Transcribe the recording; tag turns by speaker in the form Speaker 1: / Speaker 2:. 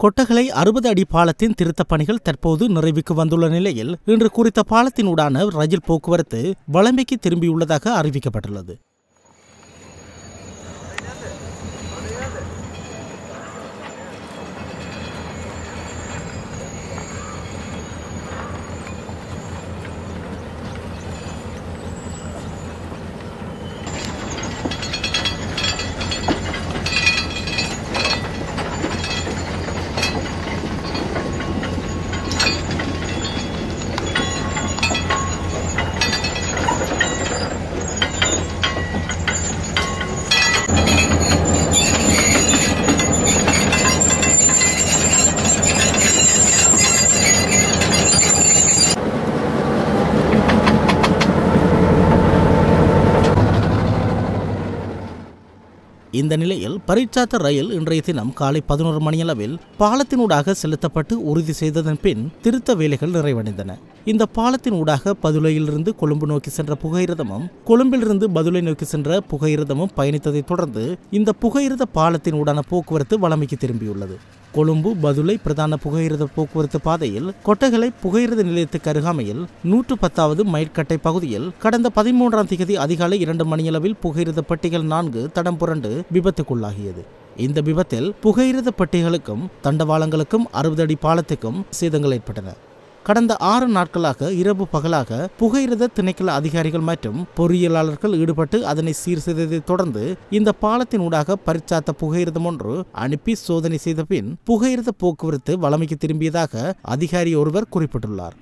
Speaker 1: கொட்டகலை 60 அடி பாலத்தின் திருத்தப் பணிகள் தற்போது நிறைவுக்கு வந்துள்ள நிலையில் இன்று குறித்த பாலத்தினூடான ரயில் போக்குவரத்து வழமைக்கு திரும்பியுள்ளதாக அறிவிக்கப்பட்டுள்ளது. இந்த நிலையில் பரீட்சாத்த ரயில் இன்றைய தினம் காலை 11 மணியளவில் பாலத்தினூடாக செலுத்தப்பட்டு உறுதி செய்ததன் பின் திருத்த வேலைகள் நிறைவடைந்தன. இந்த பாலத்தின் ஊடாக பதுளையிலிருந்து கொழும்பு நோக்கி சென்ற புகையிரதமும் கொழும்பிலிருந்து பதுளை நோக்கி சென்ற புகையிரதமும் பயணித்ததைத் தொடர்ந்து இந்த புகையிரத பாலத்தின் ஊடான போக்குவரத்து வழமைக்கு திரும்பியுள்ளது. கொழும்பு பதுளை பிரதான புகையிரத போக்குவரத்து பாதையில் கொட்டகலை புகையிரத நிலையத்துக்கு அருகாமையில் 110வது மைற்கட்டை பகுதியில் கடந்த 13ஆம் தேதி அதிகாலை 2 மணியளவில் புகையிரத பெட்டிகள் 4 தடம் புரண்டு விபத்துக்குள்ளாகியது. இந்த விபத்தில் புகையிரத பெட்டிகளுக்கும் தண்டவாளங்களுக்கும் 60 அடி பாலத்துக்கும் சேதங்கள் ஏற்பட்டன. கடந்த 6 நாட்களாக இரவு பகலாக புகையிரத திணைக்கள அதிகாரிகள் மற்றும் பொறியியலாளர்கள் ஈடுபட்டு அதனை சீர் செய்ததை தொடர்ந்து இந்த பாலத்தின் ஊடாக பரீட்சாத்த புகையிரதம் ஒன்று அனுப்பி சோதனை செய்த பின் புகையிரத போக்குவரத்து வழமைக்கு திரும்பியதாக அதிகாரி ஒருவர் குறிப்பிட்டுள்ளார்.